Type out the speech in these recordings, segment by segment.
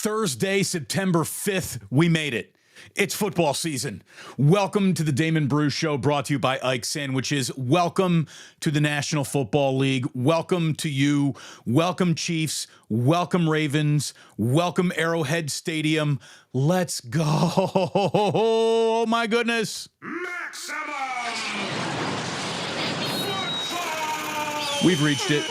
Thursday, September 5th, we made it. It's football season. Welcome to the Damon Bruce Show, brought to you by Ike Sandwiches. Welcome to the National Football League. Welcome to you. Welcome, Chiefs. Welcome, Ravens. Welcome, Arrowhead Stadium. Let's go. Oh, my goodness. Maximum Football! We've reached it.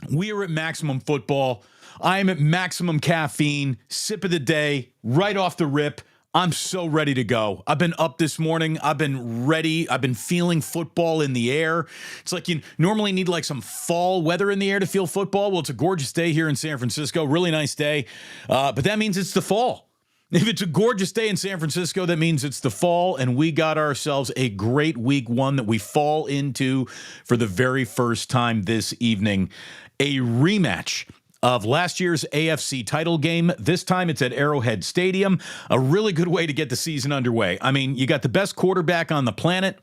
We are at Maximum Football. I am at maximum caffeine, sip of the day, right off the rip. I'm so ready to go. I've been up this morning. I've been ready. I've been feeling football in the air. It's like you normally need like some fall weather in the air to feel football. Well, it's a gorgeous day here in San Francisco. Really nice day. But that means it's the fall. If it's a gorgeous day in San Francisco, that means it's the fall, and we got ourselves a great week one that we fall into for the very first time this evening. A rematch of last year's AFC title game. This time it's at Arrowhead Stadium. A really good way to get the season underway. I mean, you got the best quarterback on the planet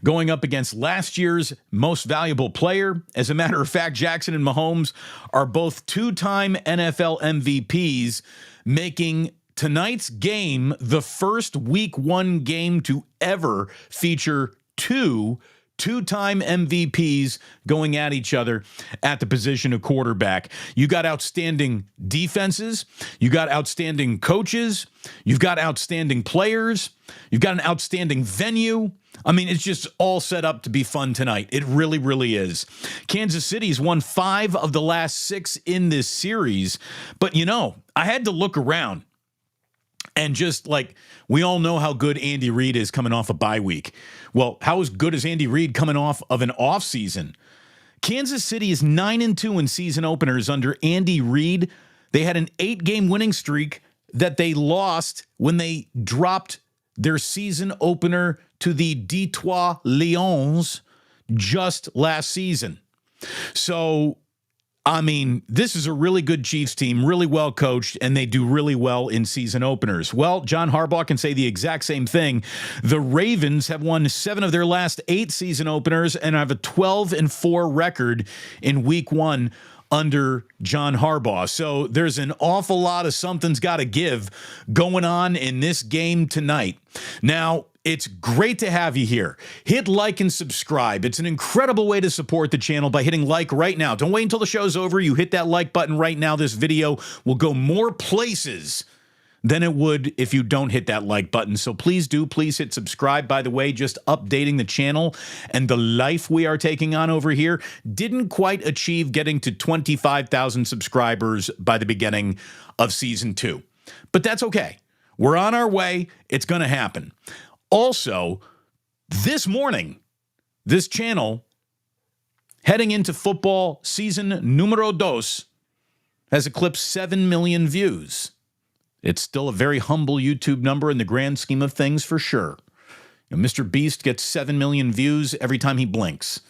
going up against last year's most valuable player. As a matter of fact, Jackson and Mahomes are both two-time NFL MVPs, making tonight's game the first week one game to ever feature two-time MVPs going at each other at the position of quarterback. You got outstanding defenses. You got outstanding coaches. You've got outstanding players. You've got an outstanding venue. I mean, it's just all set up to be fun tonight. It really, really is. Kansas City's won 5 of the last 6 in this series. But, you know, I had to look around. And just like we all know how good Andy Reid is coming off a bye week. Well, how as good is Andy Reid coming off of an off season? Kansas City is 9-2 in season openers under Andy Reid. They had an 8-game winning streak that they lost when they dropped their season opener to the Detroit Lions just last season. So, I mean, this is a really good Chiefs team, really well coached, and they do really well in season openers. Well, John Harbaugh can say the exact same thing. The Ravens have won 7 of their last 8 season openers and have a 12-4 record in week 1 under John Harbaugh. So there's an awful lot of something's got to give going on in this game tonight. Now, it's great to have you here. Hit like and subscribe. It's an incredible way to support the channel by hitting like right now. Don't wait until the show's over. You hit that like button right now. This video will go more places than it would if you don't hit that like button. So please do. Please hit subscribe. By the way, just updating the channel and the life we are taking on over here. Didn't quite achieve getting to 25,000 subscribers by the beginning of season 2. But that's okay. We're on our way. It's going to happen. Also, this morning, this channel, heading into football season numero dos, has eclipsed 7 million views. It's still a very humble YouTube number in the grand scheme of things, for sure. You know, Mr. Beast gets 7 million views every time he blinks.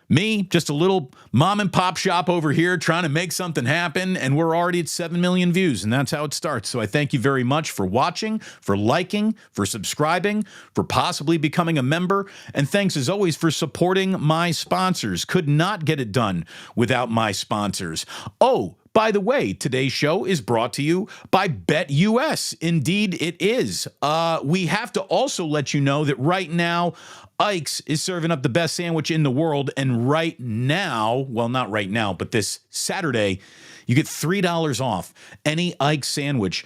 Me, just a little mom and pop shop over here trying to make something happen, and we're already at 7 million views, and that's how it starts. So I thank you very much for watching, for liking, for subscribing, for possibly becoming a member, and thanks as always for supporting my sponsors. Could not get it done without my sponsors. Oh, by the way, today's show is brought to you by BetUS. Indeed, it is. We have to also let you know that right now, Ike's is serving up the best sandwich in the world. And right now, well, not right now, but this Saturday, you get $3 off any Ike's sandwich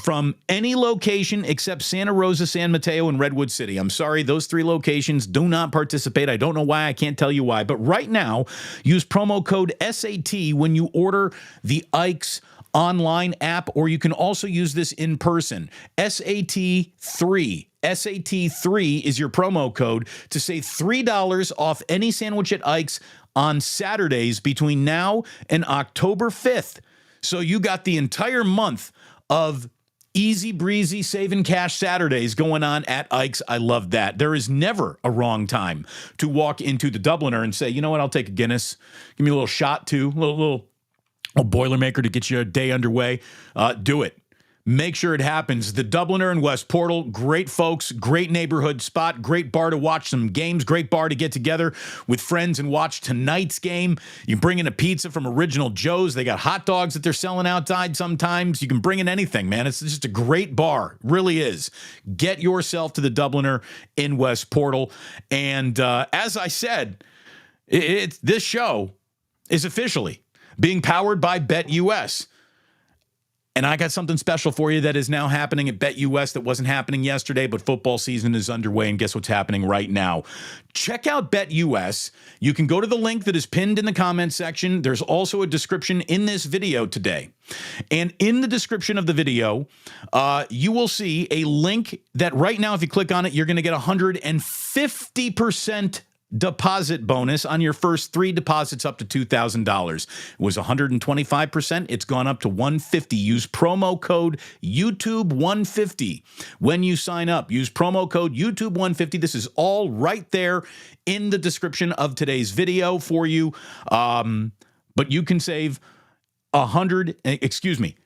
from any location except Santa Rosa, San Mateo, and Redwood City. I'm sorry, those 3 locations do not participate. I don't know why. I can't tell you why. But right now, use promo code SAT when you order the Ike's online app, or you can also use this in person. SAT3. SAT3 is your promo code to save $3 off any sandwich at Ike's on Saturdays between now and October 5th. So you got the entire month of easy breezy saving cash Saturdays going on at Ike's. I love that. There is never a wrong time to walk into the Dubliner and say, you know what, I'll take a Guinness. Give me a little shot too, a little Boilermaker to get your day underway. Do it. make sure it happens. The Dubliner and West Portal, great folks, great neighborhood spot, great bar to watch some games, great bar to get together with friends and watch tonight's game. You bring in a pizza from Original Joe's. They got hot dogs that they're selling outside sometimes. You can bring in anything, man. It's just a great bar. It really is. Get yourself to the Dubliner in West Portal. And as I said, this show is officially being powered by BetUS. And I got something special for you that is now happening at BetUS that wasn't happening yesterday, but football season is underway, and guess what's happening right now? Check out BetUS. You can go to the link that is pinned in the comment section. There's also a description in this video today. And in the description of the video, you will see a link that right now, if you click on it, you're going to get 150% deposit bonus on your first 3 deposits up to $2,000. It was 125%. It's gone up to 150. Use promo code YouTube150 when you sign up. Use promo code YouTube150. This is all right there in the description of today's video for you. But you can save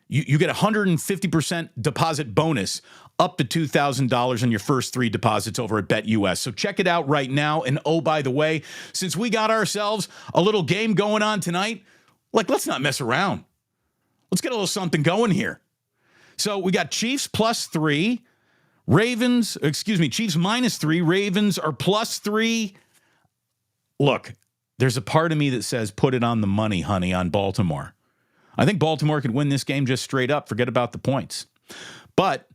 you get 150% deposit bonus up to $2,000 on your first 3 deposits over at BetUS. So check it out right now. And oh, by the way, since we got ourselves a little game going on tonight, let's not mess around. Let's get a little something going here. So we got Chiefs +3, Chiefs -3, Ravens are +3. Look, there's a part of me that says put it on the money, honey, on Baltimore. I think Baltimore could win this game just straight up. Forget about the points. But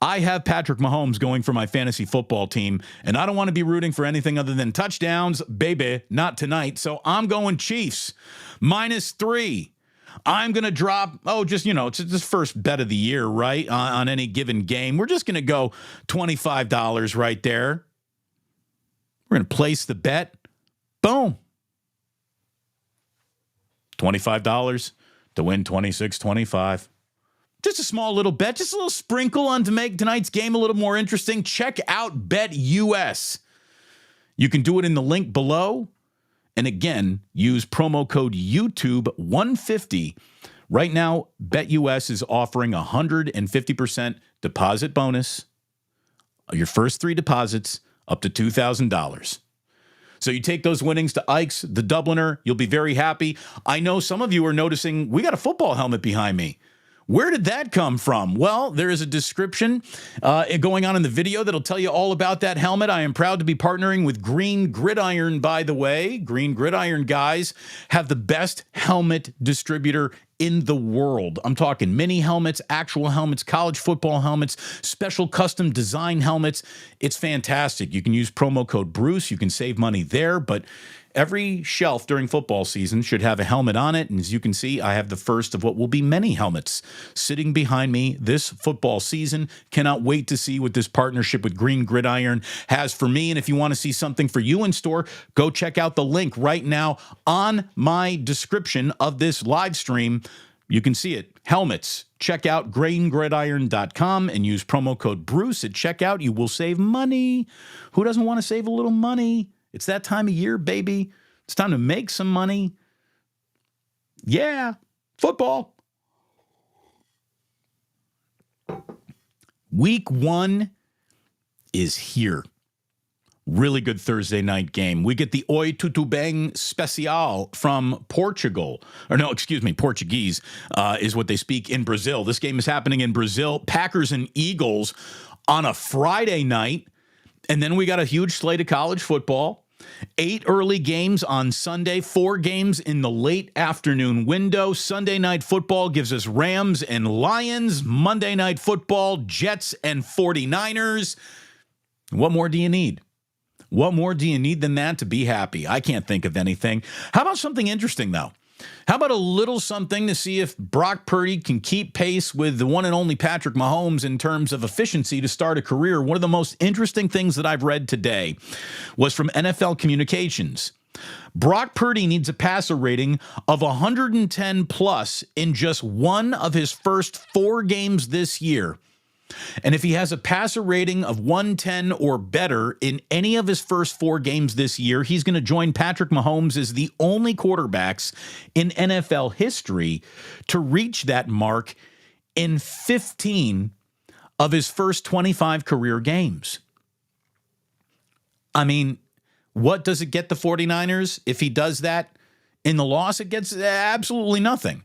I have Patrick Mahomes going for my fantasy football team, and I don't want to be rooting for anything other than touchdowns, baby, not tonight. So I'm going Chiefs -3. I'm going to drop, it's this first bet of the year, right, on any given game. We're just going to go $25 right there. We're going to place the bet. Boom. $25 to win $26.25. Just a small little bet, just a little sprinkle on to make tonight's game a little more interesting. Check out BetUS. You can do it in the link below. And again, use promo code YouTube150. Right now, BetUS is offering 150% deposit bonus. Your first 3 deposits up to $2,000. So you take those winnings to Ike's, the Dubliner. You'll be very happy. I know some of you are noticing we got a football helmet behind me. Where did that come from? Well, there is a description going on in the video that'll tell you all about that helmet. I am proud to be partnering with Green Gridiron, by the way. Green Gridiron guys have the best helmet distributor in the world. I'm talking mini helmets, actual helmets, college football helmets, special custom design helmets. It's fantastic. You can use promo code Bruce. You can save money there, but every shelf during football season should have a helmet on it. And as you can see, I have the first of what will be many helmets sitting behind me this football season. Cannot wait to see what this partnership with Green Gridiron has for me. And if you want to see something for you in store, go check out the link right now on my description of this live stream. You can see it. Helmets. Check out greengridiron.com and use promo code Bruce at checkout. You will save money. Who doesn't want to save a little money? It's that time of year, baby. It's time to make some money. Yeah, football. Week 1 is here. Really good Thursday night game. We get the Oi Tutu Bang Special from Portugal. Portuguese is what they speak in Brazil. This game is happening in Brazil. Packers and Eagles on a Friday night. And then we got a huge slate of college football. 8 early games on Sunday, 4 games in the late afternoon window. Sunday night football gives us Rams and Lions. Monday night football, Jets and 49ers. What more do you need? What more do you need than that to be happy? I can't think of anything. How about something interesting, though? How about a little something to see if Brock Purdy can keep pace with the one and only Patrick Mahomes in terms of efficiency to start a career? One of the most interesting things that I've read today was from NFL Communications. Brock Purdy needs a passer rating of 110 plus in just one of his first 4 games this year. And if he has a passer rating of 110 or better in any of his first 4 games this year, he's going to join Patrick Mahomes as the only quarterbacks in NFL history to reach that mark in 15 of his first 25 career games. I mean, what does it get the 49ers if he does that? In the loss, it gets absolutely nothing.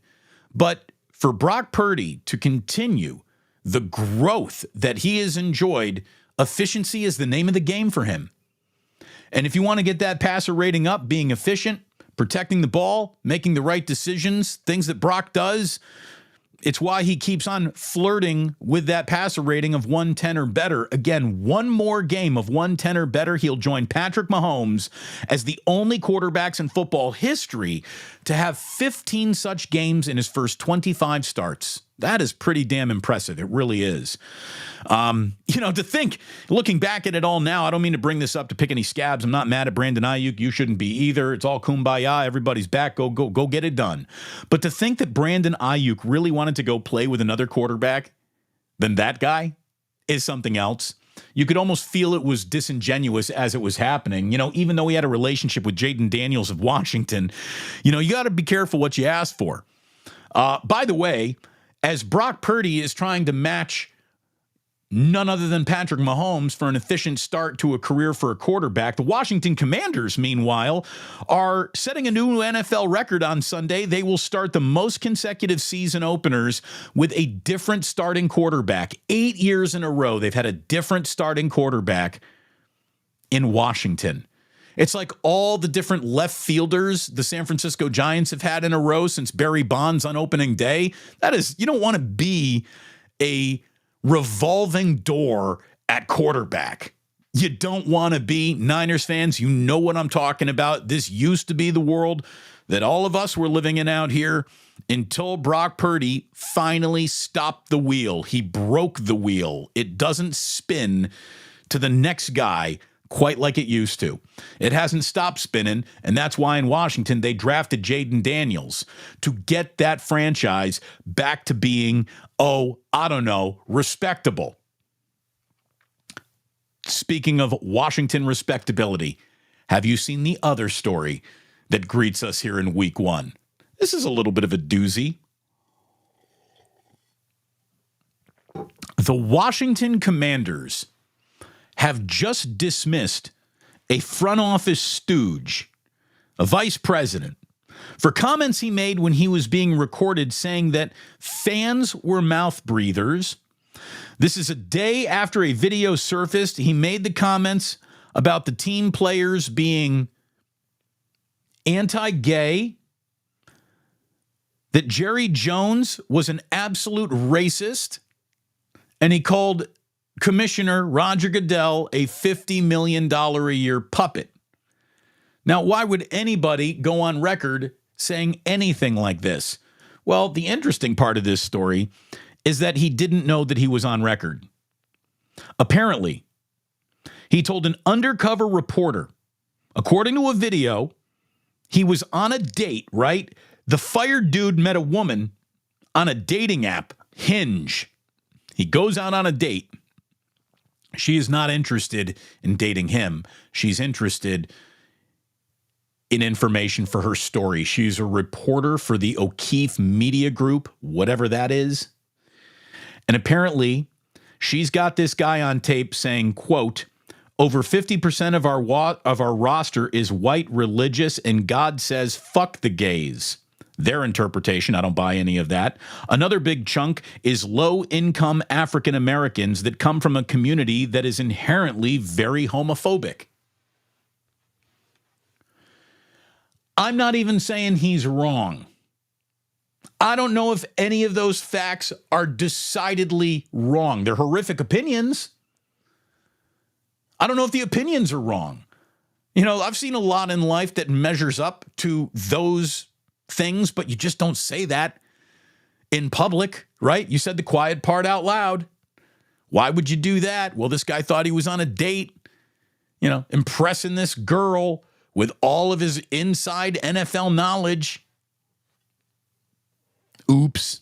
But for Brock Purdy to continue the growth that he has enjoyed, efficiency is the name of the game for him. And if you want to get that passer rating up, being efficient, protecting the ball, making the right decisions, things that Brock does, it's why he keeps on flirting with that passer rating of 110 or better. Again, one more game of 110 or better, he'll join Patrick Mahomes as the only quarterbacks in football history to have 15 such games in his first 25 starts. That is pretty damn impressive. It really is. To think, looking back at it all now, I don't mean to bring this up to pick any scabs. I'm not mad at Brandon Ayuk. You shouldn't be either. It's all kumbaya. Everybody's back. Go get it done. But to think that Brandon Ayuk really wanted to go play with another quarterback than that guy is something else. You could almost feel it was disingenuous as it was happening. Even though he had a relationship with Jaden Daniels of Washington, you got to be careful what you ask for. By the way, as Brock Purdy is trying to match none other than Patrick Mahomes for an efficient start to a career for a quarterback, the Washington Commanders, meanwhile, are setting a new NFL record on Sunday. They will start the most consecutive season openers with a different starting quarterback. 8 years in a row, they've had a different starting quarterback in Washington. It's like all the different left fielders the San Francisco Giants have had in a row since Barry Bonds on opening day. That is, you don't want to be a revolving door at quarterback. You don't want to be. Niners fans, you know what I'm talking about. This used to be the world that all of us were living in out here until Brock Purdy finally stopped the wheel. He broke the wheel. It doesn't spin to the next guy quite like it used to. It hasn't stopped spinning, and that's why in Washington they drafted Jaden Daniels to get that franchise back to being, respectable. Speaking of Washington respectability, have you seen the other story that greets us here in week one? This is a little bit of a doozy. The Washington Commanders have just dismissed a front office stooge, a vice president, for comments he made when he was being recorded saying that fans were mouth breathers. This is a day after a video surfaced. He made the comments about the team players being anti-gay, that Jerry Jones was an absolute racist, and he called Commissioner Roger Goodell a $50 million a year puppet. Now, why would anybody go on record saying anything like this? Well, the interesting part of this story is that he didn't know that he was on record. Apparently, he told an undercover reporter, according to a video, he was on a date, right? The fired dude met a woman on a dating app, Hinge. He goes out on a date. She is not interested in dating him. She's interested in information for her story. She's a reporter for the O'Keefe Media Group, whatever that is. And apparently, she's got this guy on tape saying, quote, over 50% of our roster is white, religious, and God says, fuck the gays. Their interpretation, I don't buy any of that. Another big chunk is low-income African Americans that come from a community that is inherently very homophobic. I'm not even saying he's wrong. I don't know if any of those facts are decidedly wrong. They're horrific opinions. I don't know if the opinions are wrong. I've seen a lot in life that measures up to those things, but you just don't say that in public, right? You said the quiet part out loud. Why would you do that? Well, this guy thought he was on a date, impressing this girl with all of his inside NFL knowledge. Oops.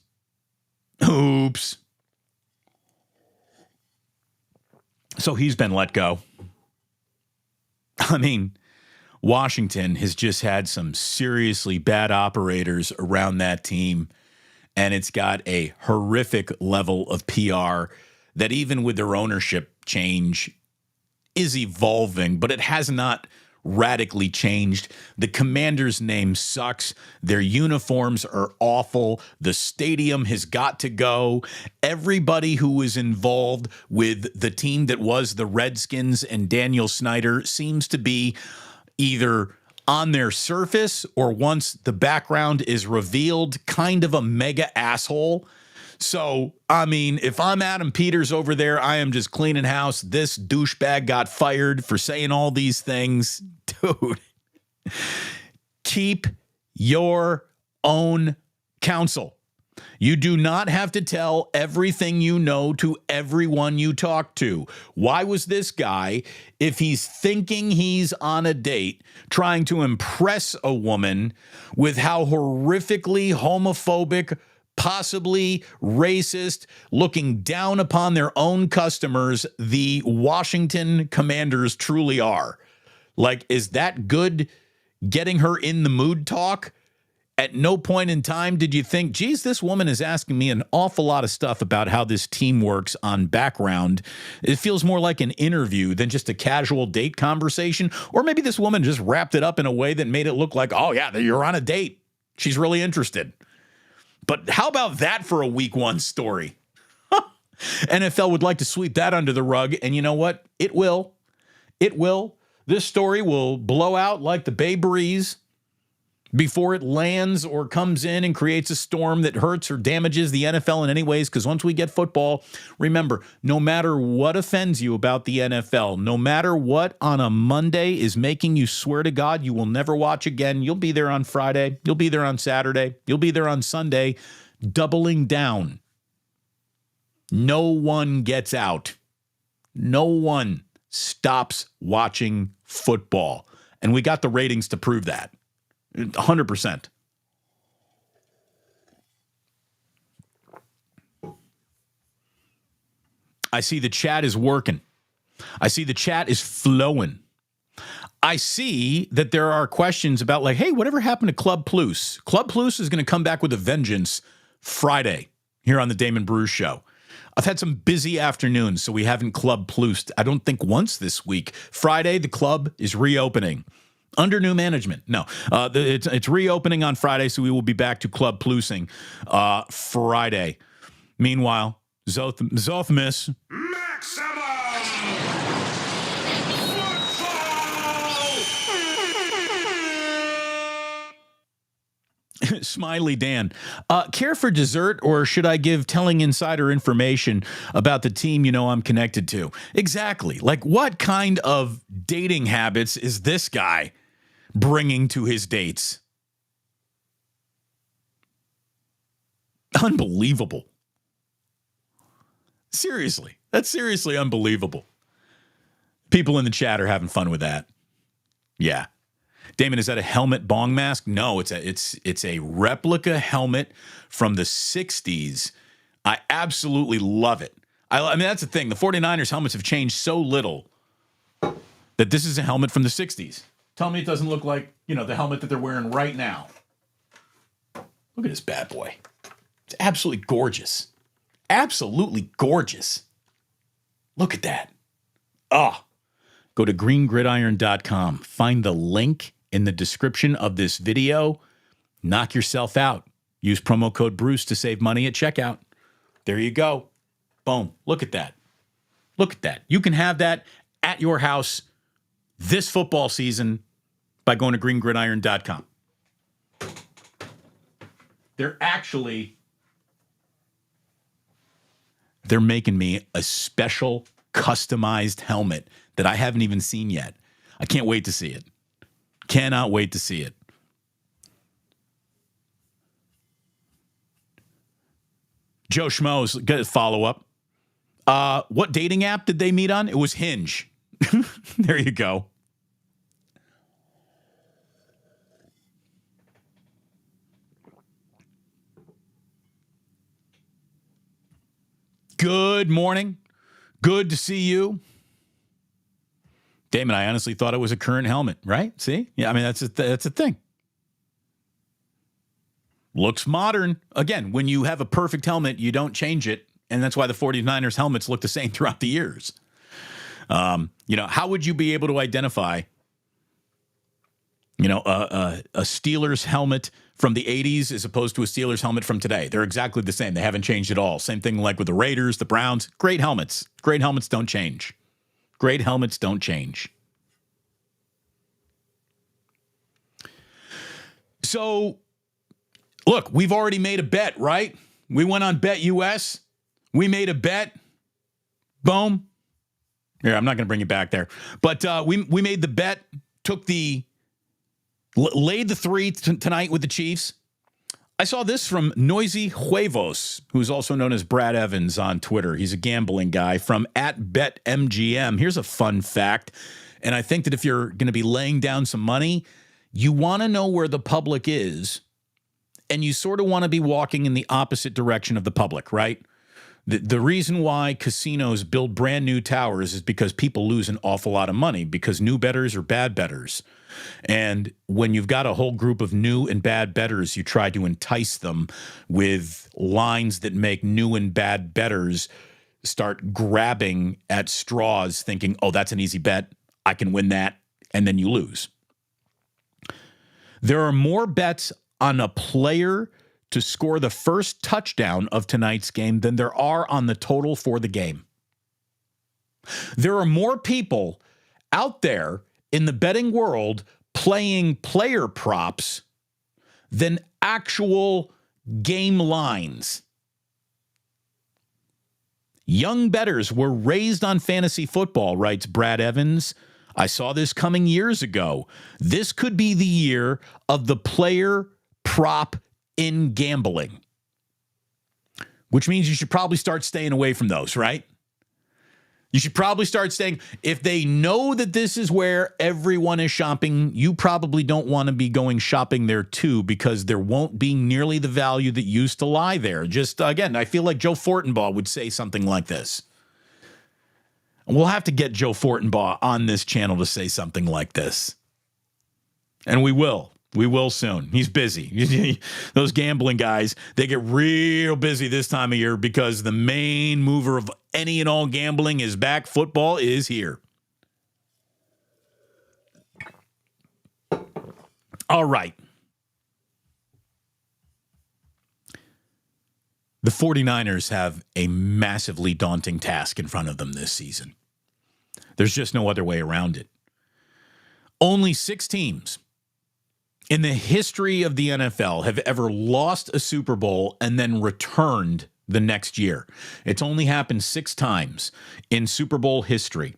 So he's been let go. I mean, Washington has just had some seriously bad operators around that team. and it's got a horrific level of PR that even with their ownership change is evolving, but it has not radically changed. The Commanders' name sucks. Their uniforms are awful. The stadium has got to go. Everybody who was involved with the team that was the Redskins and Daniel Snyder seems to be either on their surface or once the background is revealed, kind of a mega asshole. So, I mean, if I'm Adam Peters over there, I am just cleaning house. This douchebag got fired for saying all these things. Dude, keep your own counsel. You do not have to tell everything you know to everyone you talk to. Why was this guy, if he's thinking he's on a date, trying to impress a woman with how horrifically homophobic, possibly racist, looking down upon their own customers, the Washington Commanders truly are? Like, is that good getting her in the mood talk? At no point in time did you think, geez, this woman is asking me an awful lot of stuff about how this team works on background. It feels more like an interview than just a casual date conversation. Or maybe this woman just wrapped it up in a way that made it look like, oh, yeah, you're on a date. She's really interested. But how about that for a week one story? NFL would like to sweep that under the rug. And you know what? It will. It will. This story will blow out like the Bay Breeze before it lands or comes in and creates a storm that hurts or damages the NFL in any ways. Because once we get football, remember, no matter what offends you about the NFL, no matter what on a Monday is making you swear to God you will never watch again, you'll be there on Friday, you'll be there on Saturday, you'll be there on Sunday, doubling down. No one gets out. No one stops watching football. And we got the ratings to prove that. 100%. I see the chat is working. I see the chat is flowing. I see that there are questions about like, hey, whatever happened to Club Plus? Club Plus is going to come back with a vengeance Friday here on the Damon Bruce Show. I've had some busy afternoons, so we haven't Club Plus, I don't think once this week. Friday, the club is reopening. Under new management. No, it's reopening on Friday, so we will be back to Club Plusing Friday. Meanwhile, Zothmus. Maximum football. Smiley Dan. Care for dessert, or should I give telling insider information about the team you know I'm connected to? Exactly. Like, what kind of dating habits is this guy bringing to his dates? Unbelievable. Seriously. That's seriously unbelievable. People in the chat are having fun with that. Yeah. Damon, is that a helmet bong mask? No, it's a replica helmet from the 60s. I absolutely love it. I mean, that's the thing. The 49ers helmets have changed so little that this is a helmet from the 60s. Tell me it doesn't look like, the helmet that they're wearing right now. Look at this bad boy. It's absolutely gorgeous. Absolutely gorgeous. Look at that. Go to greengridiron.com. Find the link in the description of this video. Knock yourself out. Use promo code Bruce to save money at checkout. There you go. Boom. Look at that. Look at that. You can have that at your house this football season by going to greengridiron.com. They're making me a special customized helmet that I haven't even seen yet. I can't wait to see it. Cannot wait to see it. Joe Schmo's got a follow-up. What dating app did they meet on? It was Hinge. There you go. Good morning. Good to see you. Damon, I honestly thought it was a current helmet, right? See? Yeah, I mean, that's a thing. Looks modern. Again, when you have a perfect helmet, you don't change it. And that's why the 49ers helmets look the same throughout the years. How would you be able to identify, a Steelers helmet from the 80s as opposed to a Steelers helmet from today? They're exactly the same. They haven't changed at all. Same thing like with the Raiders, the Browns. Great helmets. Great helmets don't change. Great helmets don't change. So, look, we've already made a bet, right? We went on Bet US. We made a bet. Boom. Here, I'm not going to bring you back there. But we made the bet, laid the 3 tonight with the Chiefs. I saw this from Noisy Huevos, who's also known as Brad Evans on Twitter. He's a gambling guy from @BetMGM. Here's a fun fact. And I think that if you're going to be laying down some money, you want to know where the public is, and you sort of want to be walking in the opposite direction of the public, right? The reason why casinos build brand new towers is because people lose an awful lot of money because new bettors are bad bettors. And when you've got a whole group of new and bad bettors, you try to entice them with lines that make new and bad bettors start grabbing at straws thinking, oh, that's an easy bet. I can win that. And then you lose. There are more bets on a player to score the first touchdown of tonight's game than there are on the total for the game. There are more people out there in the betting world playing player props than actual game lines. Young bettors were raised on fantasy football, writes Brad Evans. I saw this coming years ago. This could be the year of the player prop in gambling, which means you should probably start staying away from those, right? You should probably start staying. If they know that this is where everyone is shopping, you probably don't want to be going shopping there too, because there won't be nearly the value that used to lie there. Just, again, I feel like Joe Fortenbaugh would say something like this. We'll have to get Joe Fortenbaugh on this channel to say something like this. And we will. We will soon. He's busy. Those gambling guys, they get real busy this time of year because the main mover of any and all gambling is back. Football is here. All right. The 49ers have a massively daunting task in front of them this season. There's just no other way around it. Only 6 teams in the history of the NFL have ever lost a Super Bowl and then returned the next year. It's only happened 6 times in Super Bowl history.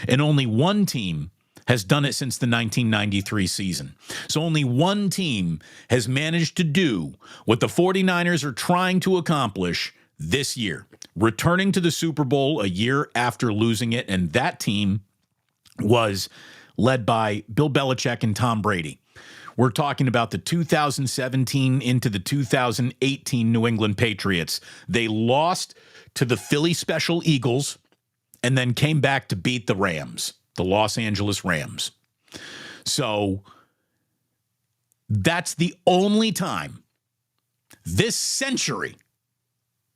And only one team has done it since the 1993 season. So only one team has managed to do what the 49ers are trying to accomplish this year, returning to the Super Bowl a year after losing it. And that team was led by Bill Belichick and Tom Brady. We're talking about the 2017 into the 2018 New England Patriots. They lost to the Philly Special Eagles and then came back to beat the Rams, the Los Angeles Rams. So that's the only time this century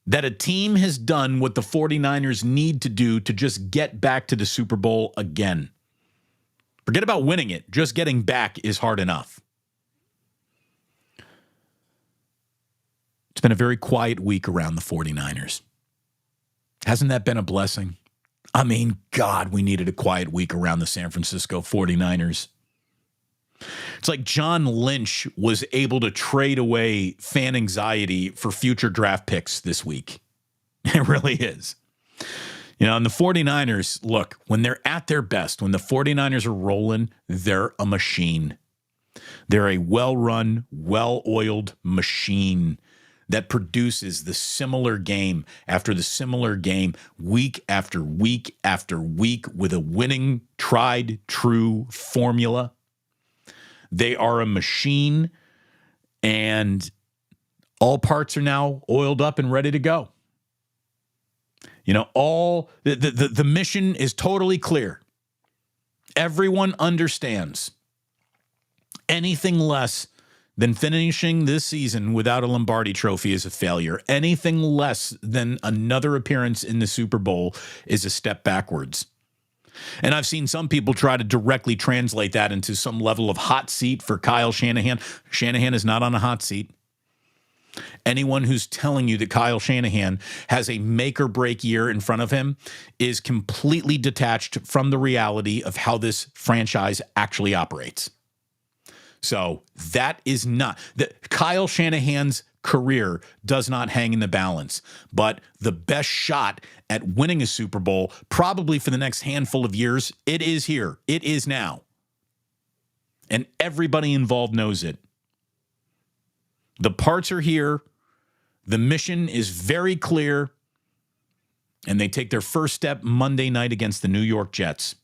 that a team has done what the 49ers need to do to just get back to the Super Bowl again. Forget about winning it. Just getting back is hard enough. It's been a very quiet week around the 49ers. Hasn't that been a blessing? I mean, God, we needed a quiet week around the San Francisco 49ers. It's like John Lynch was able to trade away fan anxiety for future draft picks this week. It really is. And the 49ers, look, when they're at their best, when the 49ers are rolling, they're a machine. They're a well-run, well-oiled machine that produces the similar game after the similar game, week after week after week, with a winning, tried, true formula. They are a machine, and all parts are now oiled up and ready to go. All the mission is totally clear. Everyone understands. Anything less then finishing this season without a Lombardi trophy is a failure. Anything less than another appearance in the Super Bowl is a step backwards. And I've seen some people try to directly translate that into some level of hot seat for Kyle Shanahan. Shanahan is not on a hot seat. Anyone who's telling you that Kyle Shanahan has a make or break year in front of him is completely detached from the reality of how this franchise actually operates. So that is not that Kyle Shanahan's career does not hang in the balance, but the best shot at winning a Super Bowl, probably for the next handful of years, it is here. It is now. And everybody involved knows it. The parts are here. The mission is very clear. And they take their first step Monday night against the New York Jets.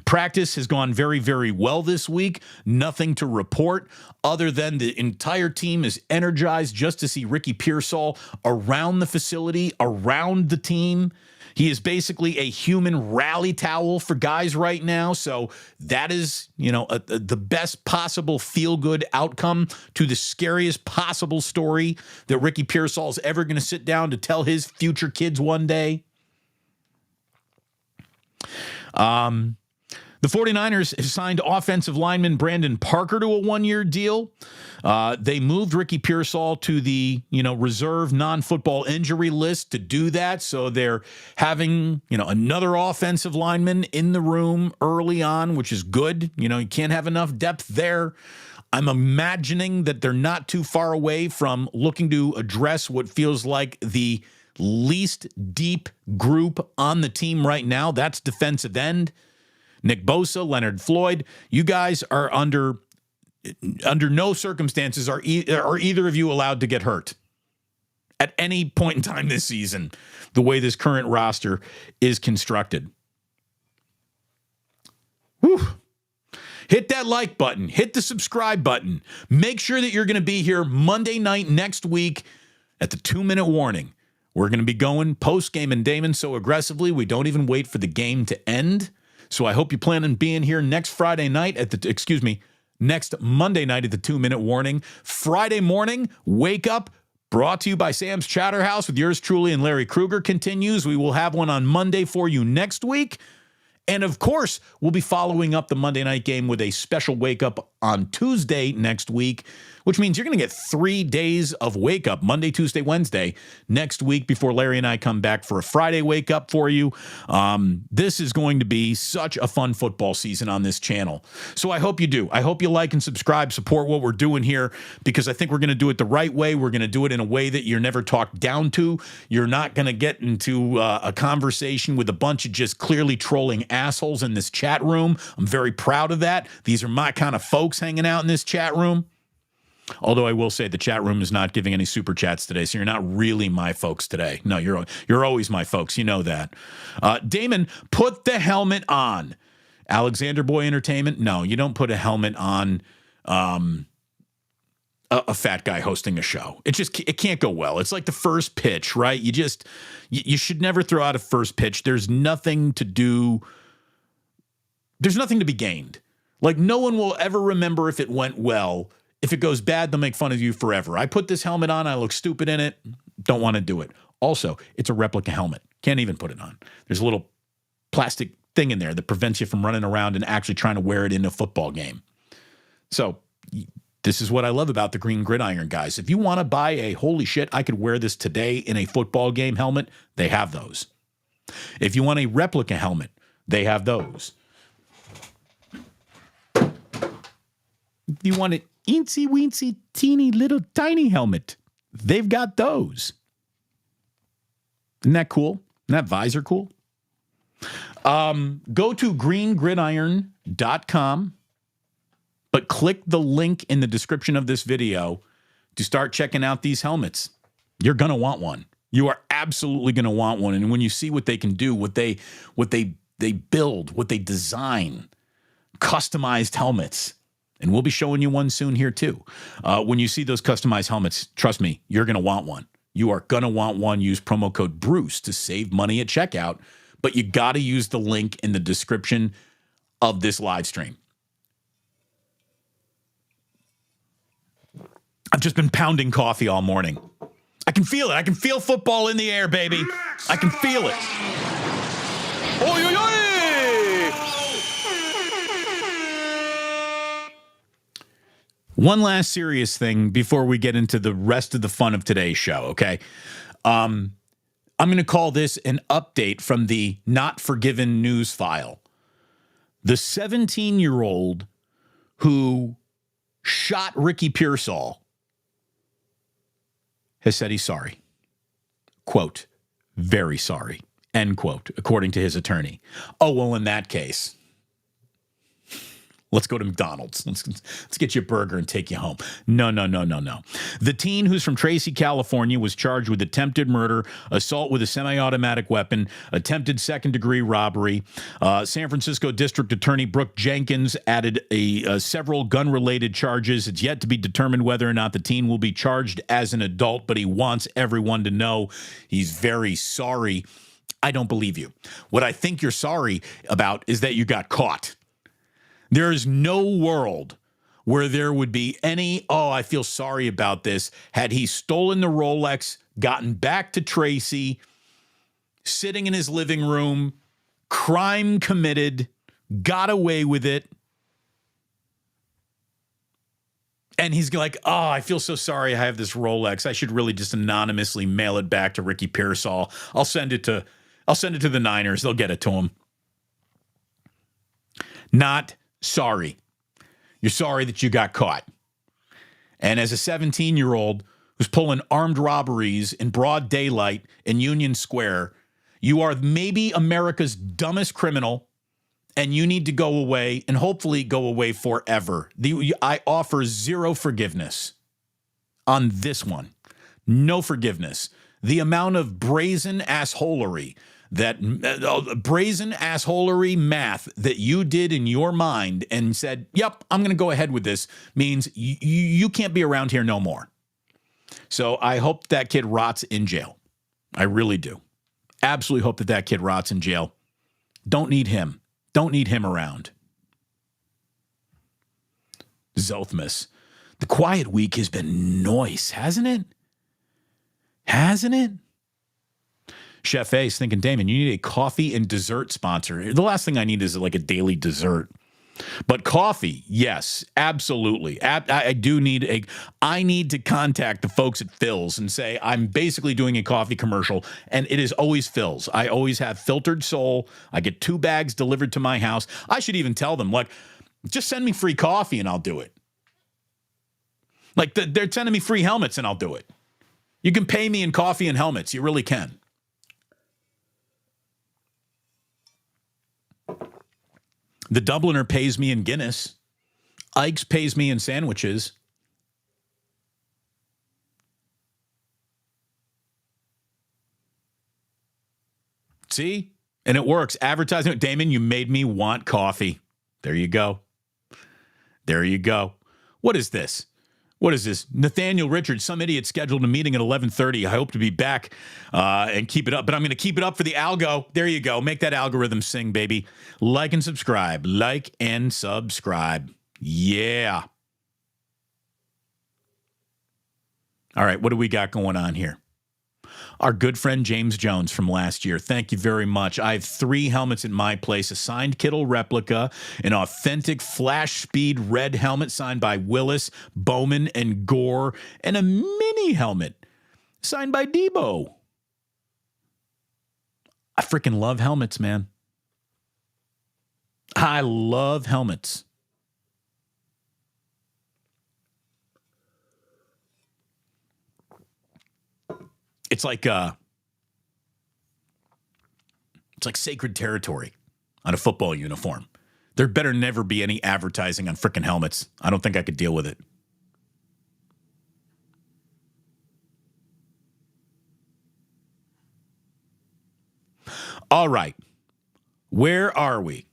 Practice has gone very, very well this week. Nothing to report other than the entire team is energized just to see Ricky Pearsall around the facility, around the team. He is basically a human rally towel for guys right now. So that is, the best possible feel-good outcome to the scariest possible story that Ricky Pearsall is ever going to sit down to tell his future kids one day. The 49ers have signed offensive lineman Brandon Parker to a one-year deal. They moved Ricky Pearsall to the, reserve non-football injury list to do that. So they're having, another offensive lineman in the room early on, which is good. You can't have enough depth there. I'm imagining that they're not too far away from looking to address what feels like the least deep group on the team right now. That's defensive end. Nick Bosa, Leonard Floyd, you guys are under no circumstances are either of you allowed to get hurt at any point in time this season, the way this current roster is constructed. Whew. Hit that like button. Hit the subscribe button. Make sure that you're going to be here Monday night next week at the 2-minute warning. We're going to be going post-game and Damon so aggressively we don't even wait for the game to end. So I hope you plan on being here next Monday night at the 2-minute warning. Friday morning, wake up, brought to you by Sam's Chowder House with yours truly and Larry Krueger continues. We will have one on Monday for you next week. And of course, we'll be following up the Monday night game with a special wake up on Tuesday next week, which means you're going to get 3 days of wake up, Monday, Tuesday, Wednesday, next week before Larry and I come back for a Friday wake up for you. This is going to be such a fun football season on this channel. So I hope you do. I hope you like and subscribe, support what we're doing here, because I think we're going to do it the right way. We're going to do it in a way that you're never talked down to. You're not going to get into a conversation with a bunch of just clearly trolling assholes in this chat room. I'm very proud of that. These are my kind of folks hanging out in this chat room. Although I will say the chat room is not giving any super chats today, so you're not really my folks today. No, you're always my folks. You know that. Damon, put the helmet on. Alexander Boy Entertainment? No, you don't put a helmet on a fat guy hosting a show. It can't go well. It's like the first pitch, right? You should never throw out a first pitch. There's nothing to do. There's nothing to be gained. Like, no one will ever remember if it went well. If it goes bad, they'll make fun of you forever. I put this helmet on. I look stupid in it. Don't want to do it. Also, it's a replica helmet. Can't even put it on. There's a little plastic thing in there that prevents you from running around and actually trying to wear it in a football game. So this is what I love about the Green Gridiron guys. If you want to buy a holy shit, I could wear this today in a football game helmet, they have those. If you want a replica helmet, they have those. If you want an eensy weensy teeny little tiny helmet, they've got those. Isn't that cool? Isn't that visor cool? Go to greengridiron.com, but click the link in the description of this video to start checking out these helmets. You're going to want one. You are absolutely going to want one. And when you see what they can do, what they build, what they design, customized helmets. And we'll be showing you one soon here too. When you see those customized helmets, trust me, you're going to want one. You are going to want one. Use promo code Bruce to save money at checkout. But you got to use the link in the description of this live stream. I've just been pounding coffee all morning. I can feel it. I can feel football in the air, baby. I can feel it. Oy, oy, oy! One last serious thing before we get into the rest of the fun of today's show, okay? I'm going to call this an update from the Not Forgiven news file. The 17-year-old who shot Ricky Pearsall has said he's sorry. Quote, very sorry, end quote, according to his attorney. Oh, well, in that case, let's go to McDonald's. Let's get you a burger and take you home. No. The teen, who's from Tracy, California, was charged with attempted murder, assault with a semi-automatic weapon, attempted second-degree robbery. San Francisco District Attorney Brooke Jenkins added several gun-related charges. It's yet to be determined whether or not the teen will be charged as an adult, but he wants everyone to know he's very sorry. I don't believe you. What I think you're sorry about is that you got caught. There is no world where there would be any, oh, I feel sorry about this. Had he stolen the Rolex, gotten back to Tracy, sitting in his living room, crime committed, got away with it. And he's like, oh, I feel so sorry I have this Rolex. I should really just anonymously mail it back to Ricky Pearsall. I'll send it to the Niners. They'll get it to him. Not sorry. You're sorry that you got caught. And as a 17-year-old who's pulling armed robberies in broad daylight in Union Square, you are maybe America's dumbest criminal, and you need to go away and hopefully go away forever. I offer zero forgiveness on this one. No forgiveness. The amount of brazen assholery math that you did in your mind and said, yep, I'm going to go ahead with this, means you can't be around here no more. So I hope that kid rots in jail. I really do. Absolutely hope that kid rots in jail. Don't need him. Don't need him around. Zothmas. The quiet week has been nice, hasn't it? Hasn't it? Chef Ace thinking, Damon, you need a coffee and dessert sponsor. The last thing I need is like a daily dessert. But coffee, yes, absolutely. I need to contact the folks at Phil's and say, I'm basically doing a coffee commercial, and it is always Phil's. I always have filtered soul. I get 2 bags delivered to my house. I should even tell them, like, just send me free coffee and I'll do it. Like, they're sending me free helmets and I'll do it. You can pay me in coffee and helmets. You really can. The Dubliner pays me in Guinness. Ike's pays me in sandwiches. See? And it works. Advertising. Damon, you made me want coffee. There you go. There you go. What is this? What is this? Nathaniel Richards, some idiot scheduled a meeting at 11:30. I hope to be back and keep it up. But I'm going to keep it up for the algo. There you go. Make that algorithm sing, baby. Like and subscribe. Like and subscribe. Yeah. All right. What do we got going on here? Our good friend James Jones from last year. Thank you very much. I have 3 helmets at my place, a signed Kittle replica, an authentic flash speed red helmet signed by Willis, Bowman, and Gore, and a mini helmet signed by Debo. I freaking love helmets, man. I love helmets. It's like sacred territory on a football uniform. There better never be any advertising on frickin' helmets. I don't think I could deal with it. All right. Where are we?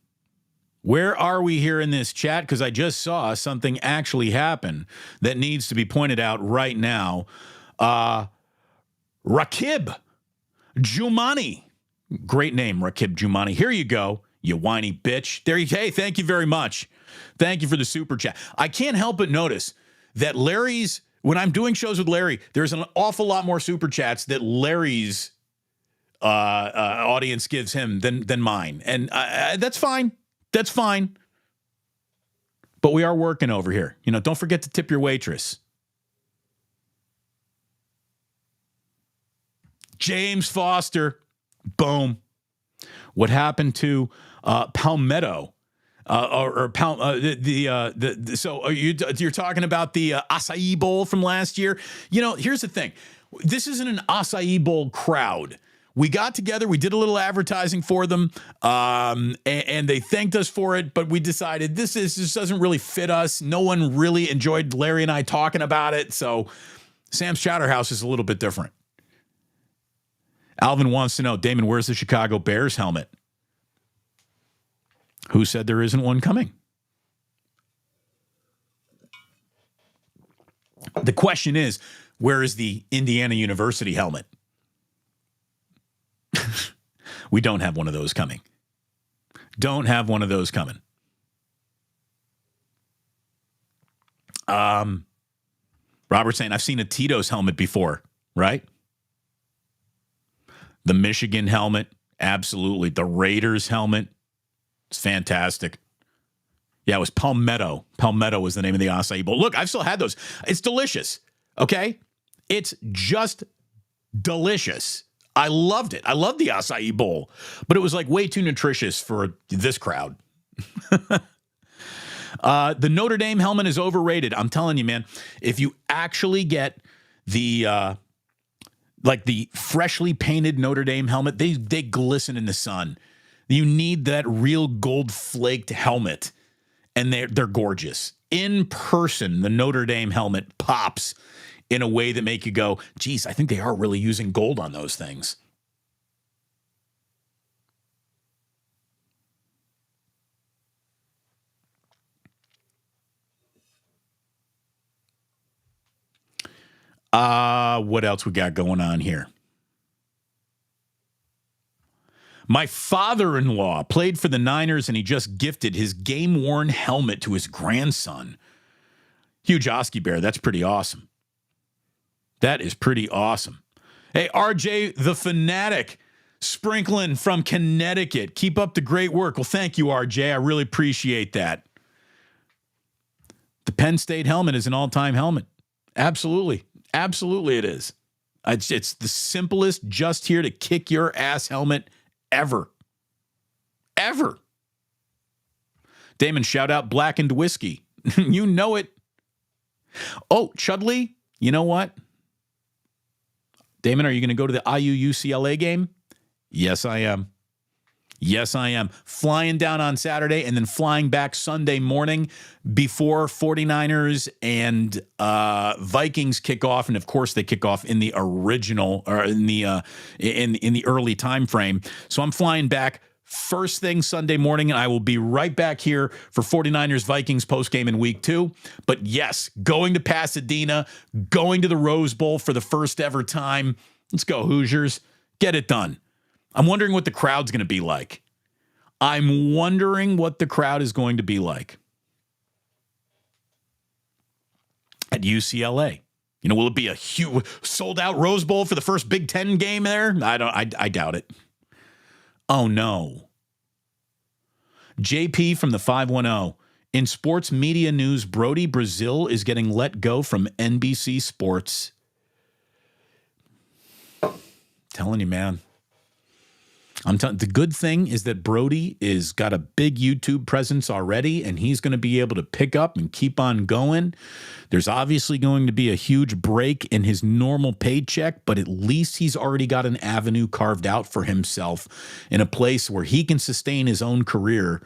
Where are we here in this chat? Because I just saw something actually happen that needs to be pointed out right now. Rakib Jumani. Great name, Rakib Jumani. Here you go, you whiny bitch. Hey, thank you very much. Thank you for the super chat. I can't help but notice that Larry's When I'm doing shows with Larry, there's an awful lot more super chats that Larry's audience gives him than mine. And that's fine. That's fine. But we are working over here. Don't forget to tip your waitress. James Foster. Boom. What happened to Palmetto? You're talking about the acai bowl from last year. Here's the thing. This isn't an acai bowl crowd. We got together, we did a little advertising for them, and they thanked us for it, but we decided this doesn't really fit us. No one really enjoyed Larry and I talking about it, so Sam's Chowder House is a little bit different. Alvin wants to know, Damon, where's the Chicago Bears helmet? Who said there isn't one coming? The question is, where is the Indiana University helmet? We don't have one of those coming. Don't have one of those coming. Robert's saying, I've seen a Tito's helmet before, right? The Michigan helmet, absolutely. The Raiders helmet, it's fantastic. Yeah, it was Palmetto. Palmetto was the name of the acai bowl. Look, I've still had those. It's delicious, okay? It's just delicious. I loved it. I loved the acai bowl, but it was like way too nutritious for this crowd. The Notre Dame helmet is overrated. I'm telling you, man, if you actually get the the freshly painted Notre Dame helmet, they glisten in the sun. You need that real gold flaked helmet, and they're gorgeous. In person, the Notre Dame helmet pops in a way that make you go, geez, I think they are really using gold on those things. What else we got going on here? My father-in-law played for the Niners, and he just gifted his game-worn helmet to his grandson. Huge Oski Bear. That's pretty awesome. That is pretty awesome. Hey, RJ the Fanatic, sprinkling from Connecticut. Keep up the great work. Well, thank you, RJ. I really appreciate that. The Penn State helmet is an all-time helmet. Absolutely. Absolutely it is. It's the simplest, just here to kick your ass helmet ever. Ever. Damon, shout out Blackened Whiskey. You know it. Oh, Chudley, you know what? Damon, are you going to go to the IU-UCLA game? Yes, I am. Yes, I am. Flying down on Saturday and then flying back Sunday morning before 49ers and Vikings kick off. And, of course, they kick off in the original or in the early time frame. So I'm flying back first thing Sunday morning, and I will be right back here for 49ers Vikings postgame in week 2. But yes, going to Pasadena, going to the Rose Bowl for the first ever time. Let's go, Hoosiers. Get it done. I'm wondering what the crowd's going to be like. I'm wondering what the crowd is going to be like at UCLA. Will it be a huge sold out Rose Bowl for the first Big Ten game there? I doubt it. Oh, no. JP from the 510. In sports media news, Brody Brazil is getting let go from NBC Sports. Telling you, man. The good thing is that Brody is got a big YouTube presence already, and he's going to be able to pick up and keep on going. There's obviously going to be a huge break in his normal paycheck, but at least he's already got an avenue carved out for himself in a place where he can sustain his own career.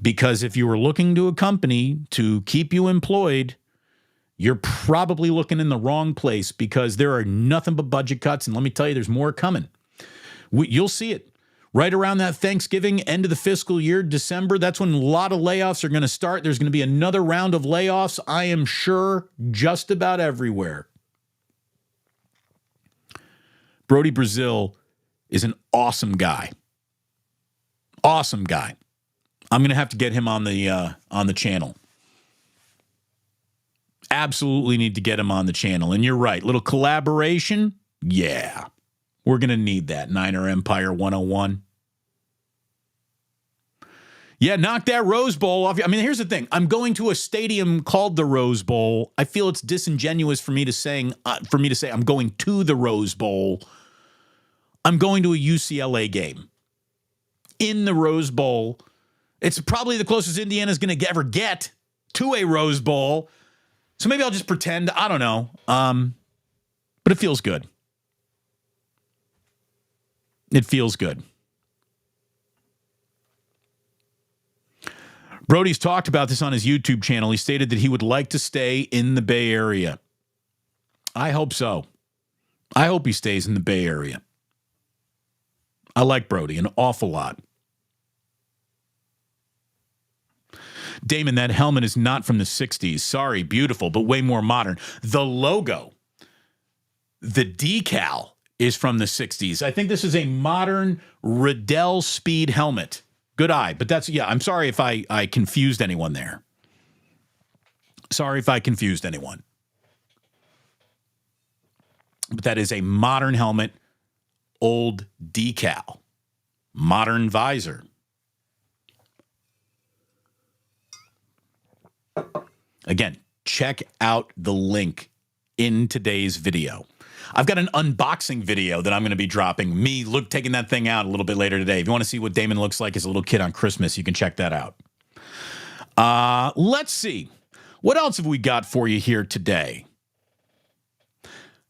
Because if you were looking to a company to keep you employed, you're probably looking in the wrong place, because there are nothing but budget cuts. And let me tell you, there's more coming. You'll see it right around that Thanksgiving, end of the fiscal year, December. That's when a lot of layoffs are going to start. There's going to be another round of layoffs, I am sure, just about everywhere. Brody Brazil is an awesome guy. Awesome guy. I'm going to have to get him on the channel. Absolutely need to get him on the channel. And you're right. Little collaboration. Yeah. We're going to need that. Niner Empire 101. Yeah, knock that Rose Bowl off. I mean, here's the thing. I'm going to a stadium called the Rose Bowl. I feel it's disingenuous for me to say I'm going to the Rose Bowl. I'm going to a UCLA game in the Rose Bowl. It's probably the closest Indiana's going to ever get to a Rose Bowl. So maybe I'll just pretend. I don't know. But it feels good. It feels good. Brody's talked about this on his YouTube channel. He stated that he would like to stay in the Bay Area. I hope so. I hope he stays in the Bay Area. I like Brody an awful lot. Damon, that helmet is not from the 60s. Sorry, beautiful, but way more modern. The logo, the decal, is from the 60s. I think this is a modern Riddell Speed helmet. Good eye. But I'm sorry if I confused anyone there. Sorry if I confused anyone. But that is a modern helmet, old decal, modern visor. Again, check out the link in today's video. I've got an unboxing video that I'm going to be dropping. Me taking that thing out a little bit later today. If you want to see what Damon looks like as a little kid on Christmas, you can check that out. Let's see. What else have we got for you here today?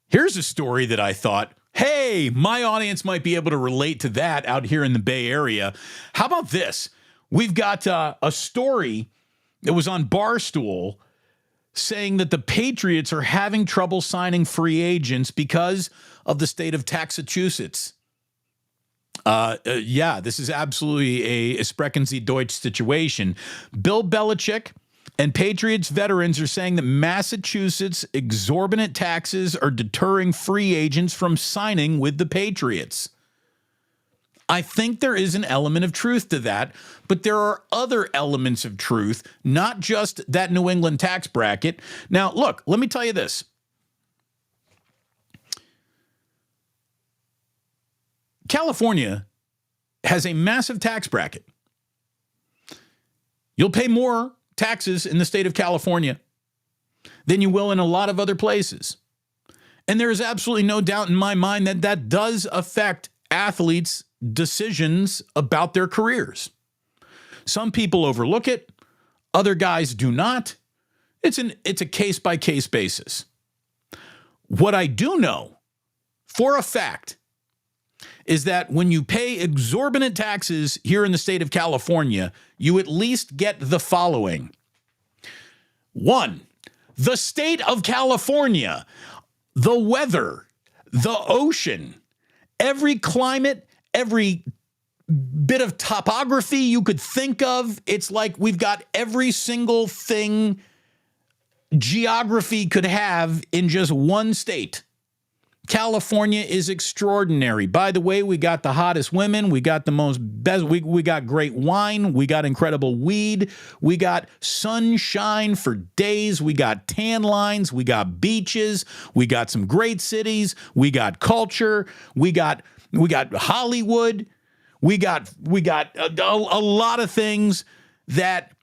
Here's a story that I thought, hey, my audience might be able to relate to that out here in the Bay Area. How about this? We've got a story that was on Barstool saying that the Patriots are having trouble signing free agents because of the state of Massachusetts. This is absolutely a Sprechen Sie Deutsch situation. Bill Belichick and Patriots veterans are saying that Massachusetts' exorbitant taxes are deterring free agents from signing with the Patriots. I think there is an element of truth to that, but there are other elements of truth, not just that New England tax bracket. Now, look, let me tell you this. California has a massive tax bracket. You'll pay more taxes in the state of California than you will in a lot of other places. And there is absolutely no doubt in my mind that that does affect athletes' decisions about their careers. Some people overlook it. Other guys do not. It's a case-by-case basis. What I do know for a fact is that when you pay exorbitant taxes here in the state of California, you at least get the following. 1, the state of California, the weather, the ocean, every climate, every bit of topography you could think of. It's like we've got every single thing geography could have in just one state. California is extraordinary. By the way, we got the hottest women. We got the most best. We got great wine. We got incredible weed. We got sunshine for days. We got tan lines. We got beaches. We got some great cities. We got culture. We got Hollywood. We got a lot of things that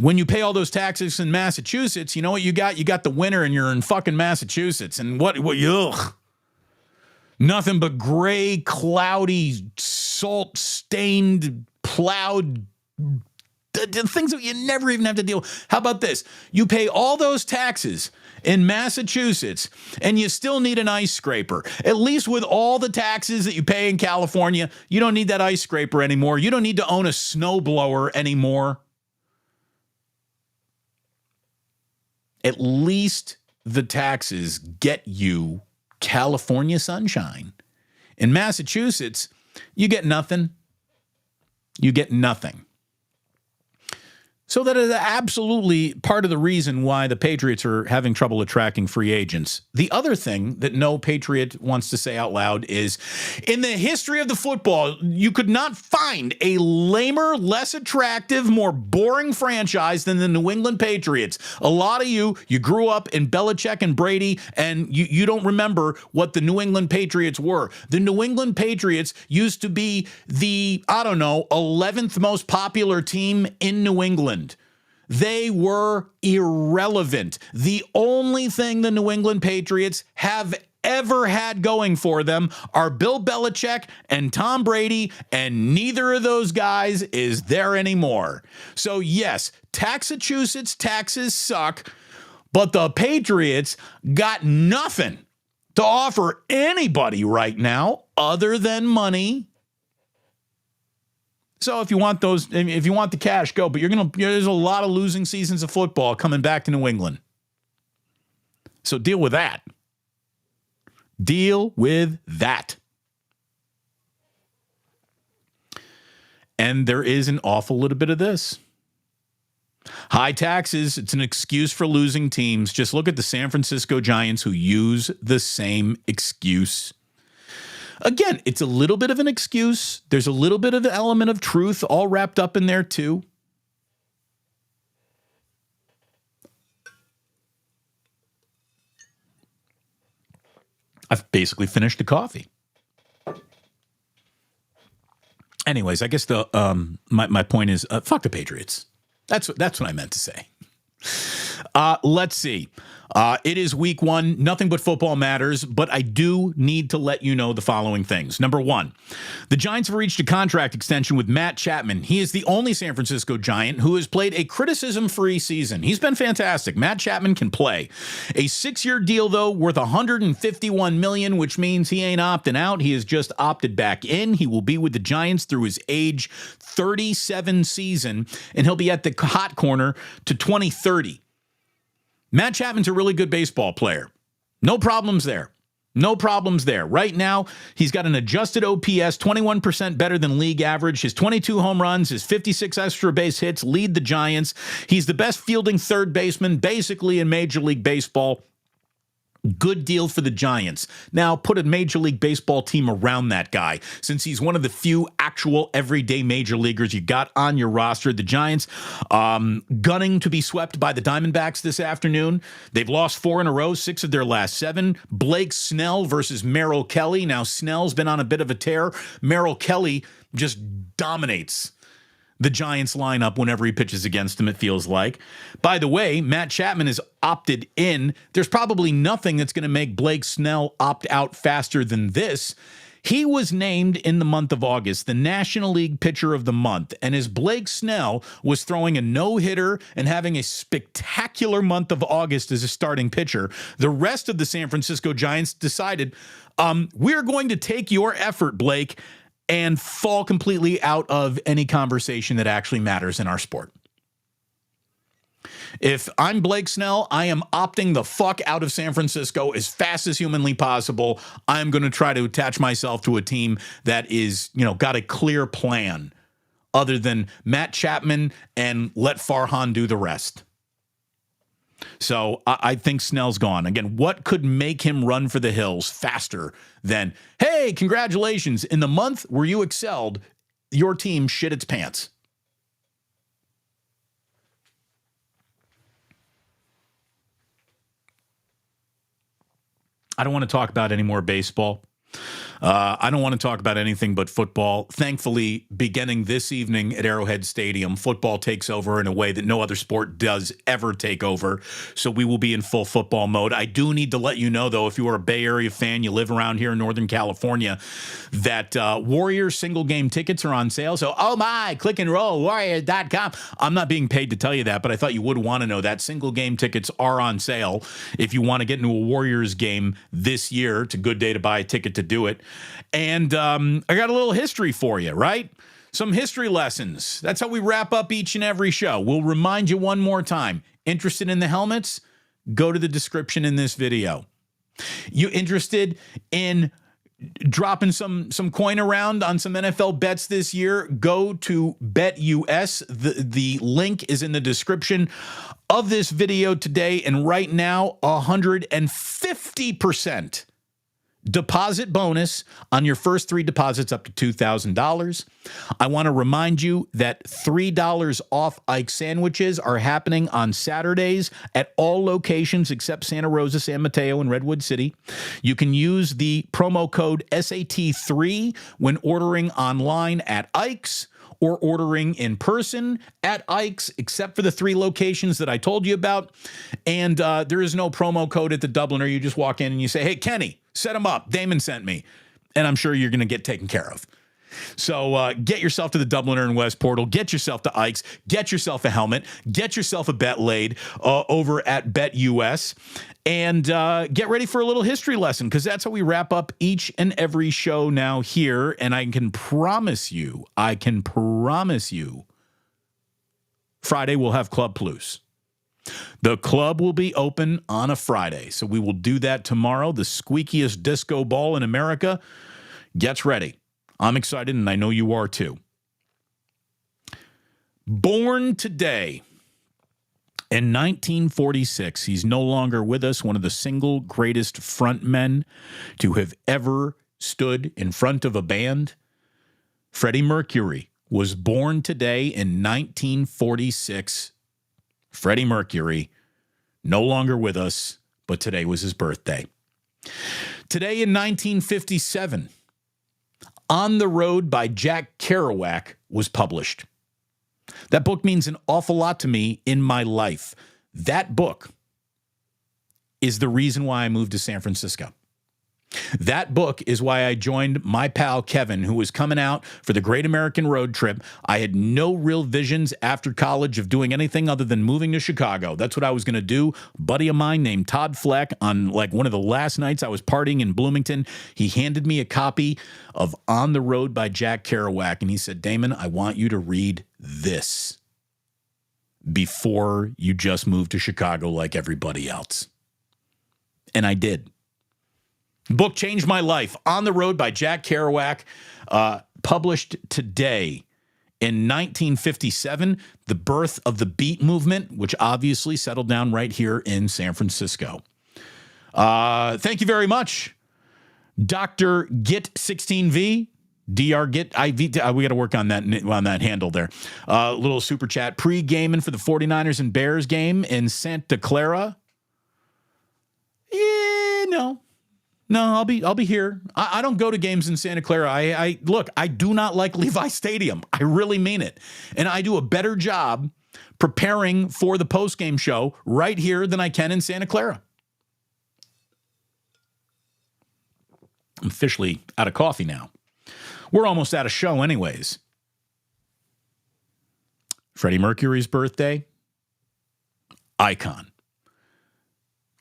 when you pay all those taxes in Massachusetts, you know what you got? You got the winter and you're in fucking Massachusetts. And ugh. Nothing but gray, cloudy, salt-stained, plowed things that you never even have to deal with. How about this? You pay all those taxes in Massachusetts and you still need an ice scraper. At least with all the taxes that you pay in California, you don't need that ice scraper anymore. You don't need to own a snowblower anymore. At least the taxes get you California sunshine. In Massachusetts, you get nothing. You get nothing. So that is absolutely part of the reason why the Patriots are having trouble attracting free agents. The other thing that no Patriot wants to say out loud is, in the history of the football, you could not find a lamer, less attractive, more boring franchise than the New England Patriots. A lot of you grew up in Belichick and Brady, and you don't remember what the New England Patriots were. The New England Patriots used to be the, 11th most popular team in New England. They were irrelevant. The only thing the New England Patriots have ever had going for them are Bill Belichick and Tom Brady, and neither of those guys is there anymore. So yes, Massachusetts taxes suck, but the Patriots got nothing to offer anybody right now other than money. So if you want the cash, go. But there's a lot of losing seasons of football coming back to New England. So deal with that. Deal with that. And there is an awful little bit of this. High taxes, it's an excuse for losing teams. Just look at the San Francisco Giants, who use the same excuse. Again, it's a little bit of an excuse. There's a little bit of the element of truth all wrapped up in there too. I've basically finished the coffee. Anyways, I guess my point is fuck the Patriots. That's what I meant to say. Let's see. It is week 1. Nothing but football matters, but I do need to let you know the following things. Number 1, the Giants have reached a contract extension with Matt Chapman. He is the only San Francisco Giant who has played a criticism-free season. He's been fantastic. Matt Chapman can play. A 6-year deal, though, worth $151 million, which means he ain't opting out. He has just opted back in. He will be with the Giants through his age 37 season, and he'll be at the hot corner to 2030. Matt Chapman's a really good baseball player. No problems there. No problems there. Right now, he's got an adjusted OPS, 21% better than league average. His 22 home runs, his 56 extra base hits lead the Giants. He's the best fielding third baseman basically in Major League Baseball. Good deal for the Giants. Now, put a Major League Baseball team around that guy, since he's one of the few actual everyday major leaguers you got on your roster. The Giants gunning to be swept by the Diamondbacks this afternoon. They've lost 4 in a row, 6 of their last 7. Blake Snell versus Merrill Kelly. Now, Snell's been on a bit of a tear. Merrill Kelly just dominates the Giants lineup whenever he pitches against them, it feels like. By the way, Matt Chapman has opted in. There's probably nothing that's going to make Blake Snell opt out faster than this. He was named in the month of August the National League Pitcher of the Month. And as Blake Snell was throwing a no-hitter and having a spectacular month of August as a starting pitcher, the rest of the San Francisco Giants decided, we're going to take your effort, Blake, and fall completely out of any conversation that actually matters in our sport. If I'm Blake Snell, I am opting the fuck out of San Francisco as fast as humanly possible. I'm going to try to attach myself to a team that is, got a clear plan other than Matt Chapman and let Farhan do the rest. So I think Snell's gone. Again, what could make him run for the hills faster than, hey, congratulations, in the month where you excelled, your team shit its pants. I don't want to talk about any more baseball. I don't want to talk about anything but football. Thankfully, beginning this evening at Arrowhead Stadium, football takes over in a way that no other sport does ever take over. So we will be in full football mode. I do need to let you know, though, if you are a Bay Area fan, you live around here in Northern California, that Warriors single game tickets are on sale. So, oh my, click and roll, Warriors.com. I'm not being paid to tell you that, but I thought you would want to know that single game tickets are on sale. If you want to get into a Warriors game this year, it's a good day to buy a ticket to do it. And I got a little history for you, right? Some history lessons. That's how we wrap up each and every show. We'll remind you one more time. Interested in the helmets? Go to the description in this video. You interested in dropping some coin around on some NFL bets this year, go to BetUS. The link is in the description of this video today. And right now, 150% deposit bonus on your first 3 deposits up to $2,000. I want to remind you that $3 off Ike sandwiches are happening on Saturdays at all locations except Santa Rosa, San Mateo, and Redwood City. You can use the promo code SAT3 when ordering online at Ike's or ordering in person at Ike's, except for the 3 locations that I told you about. And there is no promo code at the Dubliner. You just walk in and you say, hey, Kenny, set them up. Damon sent me. And I'm sure you're going to get taken care of. So get yourself to the Dubliner and West Portal. Get yourself to Ike's. Get yourself a helmet. Get yourself a bet laid over at BetUS. And get ready for a little history lesson, because that's how we wrap up each and every show now here. And I can promise you, Friday we'll have Club Plus. The club will be open on a Friday, so we will do that tomorrow. The squeakiest disco ball in America gets ready. I'm excited, and I know you are too. Born today in 1946, he's no longer with us, one of the single greatest frontmen to have ever stood in front of a band. Freddie Mercury was born today in 1946. Freddie Mercury, no longer with us, but today was his birthday. Today in 1957, On the Road by Jack Kerouac was published. That book means an awful lot to me in my life. That book is the reason why I moved to San Francisco. That book is why I joined my pal Kevin, who was coming out for the Great American Road Trip. I had no real visions after college of doing anything other than moving to Chicago. That's what I was going to do. A buddy of mine named Todd Fleck, on like one of the last nights I was partying in Bloomington, he handed me a copy of On the Road by Jack Kerouac, and he said, Damon, I want you to read this before you just move to Chicago like everybody else. And I did. Book changed my life. On the Road by Jack Kerouac, published today in 1957, the birth of the Beat movement, which obviously settled down right here in San Francisco. Thank you very much, Dr. Git16V. Dr. Git IV. We got to work on that handle there. Little super chat pre-gaming for the 49ers and Bears game in Santa Clara. Yeah, no, I'll be here. I don't go to games in Santa Clara. I look, I do not like Levi Stadium. I really mean it. And I do a better job preparing for the post-game show right here than I can in Santa Clara. I'm officially out of coffee now. We're almost out of show anyways. Freddie Mercury's birthday. Icon.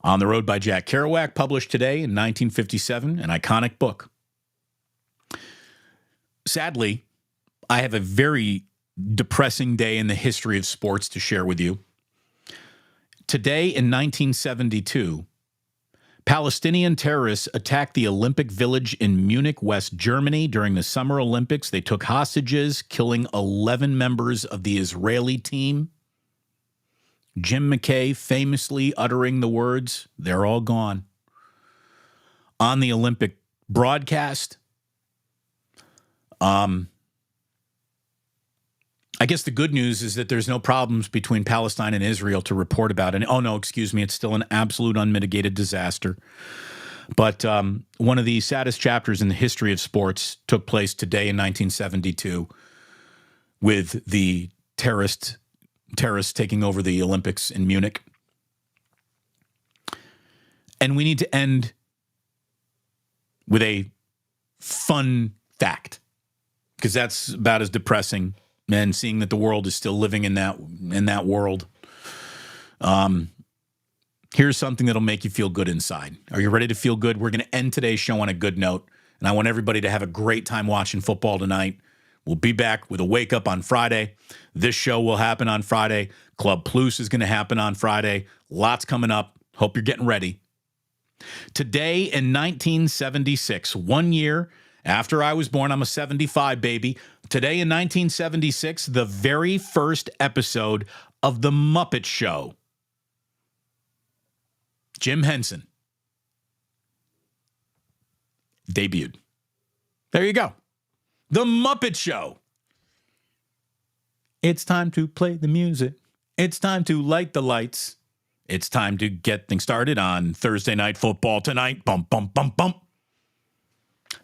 On the Road by Jack Kerouac, published today in 1957, an iconic book. Sadly, I have a very depressing day in the history of sports to share with you. Today in 1972, Palestinian terrorists attacked the Olympic Village in Munich, West Germany during the Summer Olympics. They took hostages, killing 11 members of the Israeli team. Jim McKay famously uttering the words, "They're all gone," on the Olympic broadcast. I guess the good news is that there's no problems between Palestine and Israel to report about. And it's still an absolute unmitigated disaster. But one of the saddest chapters in the history of sports took place today in 1972 with the terrorists taking over the Olympics in Munich. And we need to end with a fun fact, because that's about as depressing, and seeing that the world is still living in that world. Here's something that'll make you feel good inside. Are you ready to feel good? We're going to end today's show on a good note, and I want everybody to have a great time watching football tonight. We'll be back with a wake up on Friday. This show will happen on Friday. Club Plus is going to happen on Friday. Lots coming up. Hope you're getting ready. Today in 1976, 1 year after I was born, I'm a 75 baby. Today in 1976, the very first episode of The Muppet Show. Jim Henson debuted. There you go. The Muppet Show. It's time to play the music. It's time to light the lights. It's time to get things started on Thursday Night Football tonight. Bump, bump, bump, bump.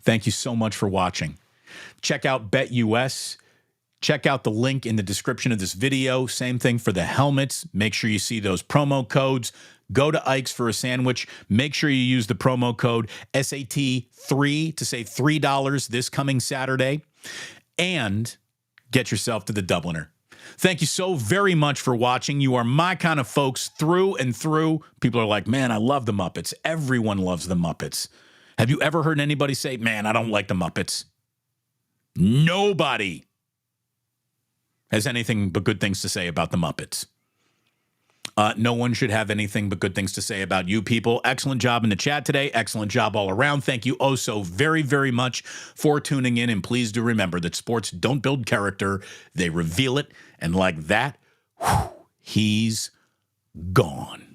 Thank you so much for watching. Check out BetUS. Check out the link in the description of this video. Same thing for the helmets. Make sure you see those promo codes. Go to Ike's for a sandwich. Make sure you use the promo code SAT3 to save $3 this coming Saturday. And get yourself to the Dubliner. Thank you so very much for watching. You are my kind of folks through and through. People are like, man, I love the Muppets. Everyone loves the Muppets. Have you ever heard anybody say, man, I don't like the Muppets? Nobody has anything but good things to say about the Muppets. No one should have anything but good things to say about you people. Excellent job in the chat today. Excellent job all around. Thank you oh so very, very much for tuning in. And please do remember that sports don't build character. They reveal it. And like that, he's gone.